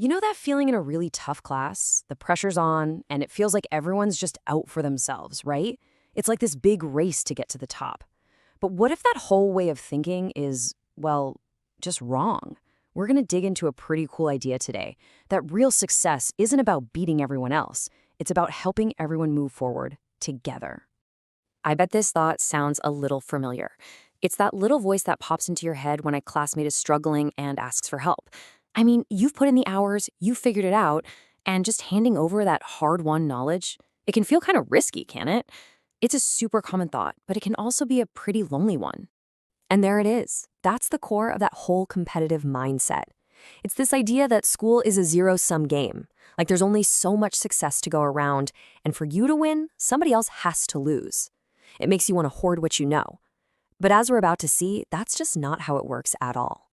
You know that feeling in a really tough class? The pressure's on, and it feels like everyone's just out for themselves, right? It's like this big race to get to the top. But what if that whole way of thinking is, well, just wrong? We're going to dig into a pretty cool idea today, that real success isn't about beating everyone else. It's about helping everyone move forward together. I bet this thought sounds a little familiar. It's that little voice that pops into your head when a classmate is struggling and asks for help. I mean, you've put in the hours, you've figured it out, and just handing over that hard-won knowledge, it can feel kind of risky, can't it? It's a super common thought, but it can also be a pretty lonely one. And there it is. That's the core of that whole competitive mindset. It's this idea that school is a zero-sum game. Like there's only so much success to go around, and for you to win, somebody else has to lose. It makes you want to hoard what you know. But as we're about to see, that's just not how it works at all.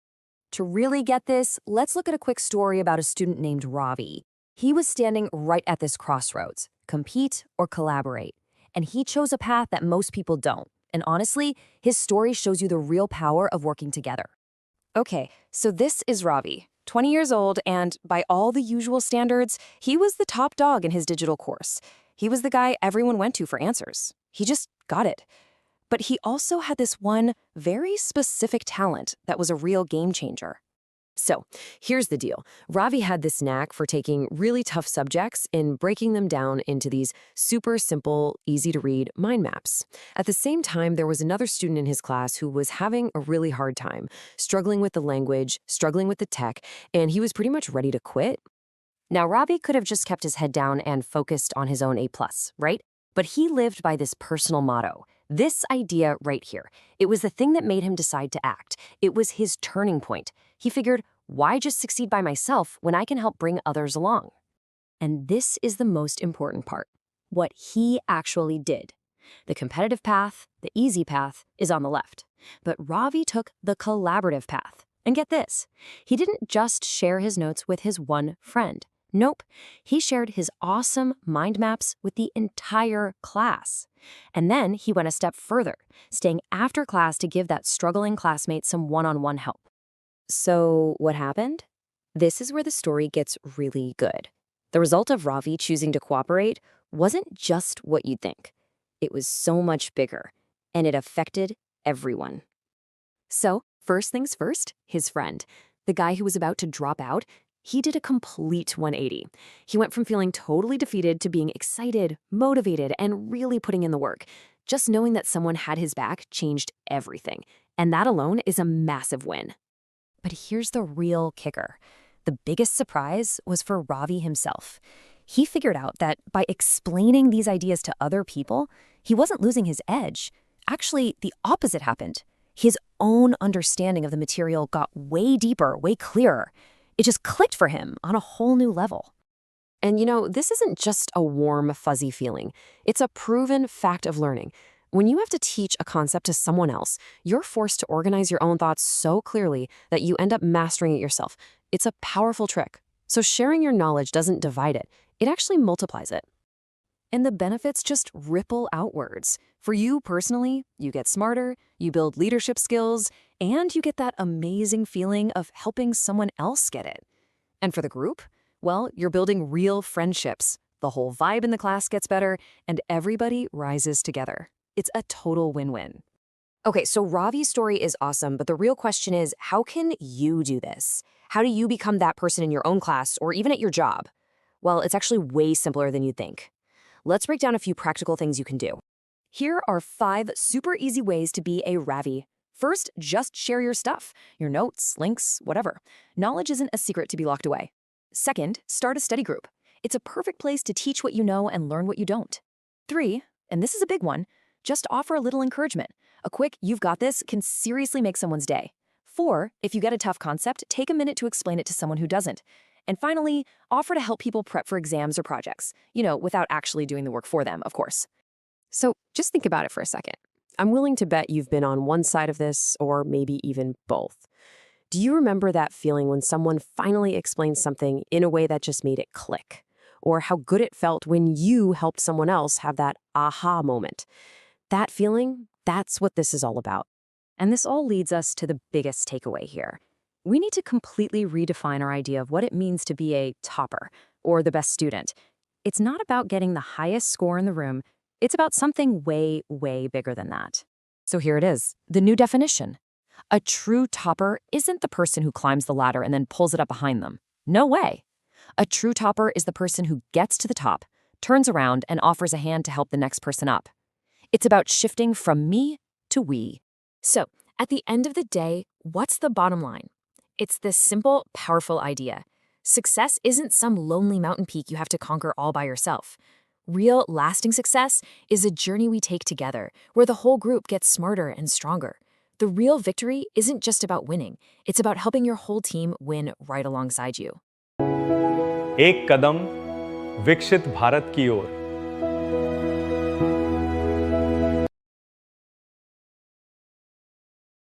To really get this, let's look at a quick story about a student named Ravi. He was standing right at this crossroads, compete or collaborate. And he chose a path that most people don't. And honestly, his story shows you the real power of working together. Okay, so this is Ravi, 20 years old, and by all the usual standards, he was the top dog in his digital course. He was the guy everyone went to for answers. He just got it. But he also had this one very specific talent that was a real game changer. So here's the deal. Ravi had this knack for taking really tough subjects and breaking them down into these super simple, easy-to-read mind maps. At the same time, there was another student in his class who was having a really hard time, struggling with the language, struggling with the tech, and he was pretty much ready to quit. Now, Ravi could have just kept his head down and focused on his own A+, right? But he lived by this personal motto. This idea right here. It was the thing that made him decide to act. It was his turning point. He figured, why just succeed by myself when I can help bring others along? And this is the most important part. What he actually did. The competitive path, the easy path, is on the left. But Ravi took the collaborative path. And get this, he didn't just share his notes with his one friend. Nope, he shared his awesome mind maps with the entire class. And then he went a step further, staying after class to give that struggling classmate some one-on-one help. So what happened? This is where the story gets really good. The result of Ravi choosing to cooperate wasn't just what you'd think. It was so much bigger, and it affected everyone. So, first things first, his friend, the guy who was about to drop out, he did a complete 180. He went from feeling totally defeated to being excited, motivated, and really putting in the work. Just knowing that someone had his back changed everything, and that alone is a massive win. But here's the real kicker. The biggest surprise was for Ravi himself. He figured out that by explaining these ideas to other people, he wasn't losing his edge. Actually, the opposite happened. His own understanding of the material got way deeper, way clearer. It just clicked for him on a whole new level. And you know, this isn't just a warm, fuzzy feeling. It's a proven fact of learning. When you have to teach a concept to someone else, you're forced to organize your own thoughts so clearly that you end up mastering it yourself. It's a powerful trick. So sharing your knowledge doesn't divide it. It actually multiplies it. And the benefits just ripple outwards. For you personally, you get smarter, you build leadership skills, and you get that amazing feeling of helping someone else get it. And for the group, well, you're building real friendships. The whole vibe in the class gets better, and everybody rises together. It's a total win-win. Okay, so Ravi's story is awesome, but the real question is, how can you do this? How do you become that person in your own class or even at your job? Well, it's actually way simpler than you'd think. Let's break down a few practical things you can do. Here are 5 super easy ways to be a Ravi. First, just share your stuff, your notes, links, whatever. Knowledge isn't a secret to be locked away. Second, start a study group. It's a perfect place to teach what you know and learn what you don't. 3, and this is a big one, just offer a little encouragement. A quick, "you've got this," can seriously make someone's day. 4, if you get a tough concept, take a minute to explain it to someone who doesn't. And finally, offer to help people prep for exams or projects, without actually doing the work for them, of course. So just think about it for a second. I'm willing to bet you've been on one side of this, or maybe even both. Do you remember that feeling when someone finally explained something in a way that just made it click? Or how good it felt when you helped someone else have that aha moment? That feeling, that's what this is all about. And this all leads us to the biggest takeaway here. We need to completely redefine our idea of what it means to be a topper or the best student. It's not about getting the highest score in the room. It's about something way, way bigger than that. So here it is, the new definition. A true topper isn't the person who climbs the ladder and then pulls it up behind them. No way. A true topper is the person who gets to the top, turns around, and offers a hand to help the next person up. It's about shifting from me to we. So, at the end of the day, what's the bottom line? It's this simple, powerful idea. Success isn't some lonely mountain peak you have to conquer all by yourself. Real, lasting success is a journey we take together, where the whole group gets smarter and stronger. The real victory isn't just about winning, it's about helping your whole team win right alongside you. एक कदम विकसित भारत की ओर।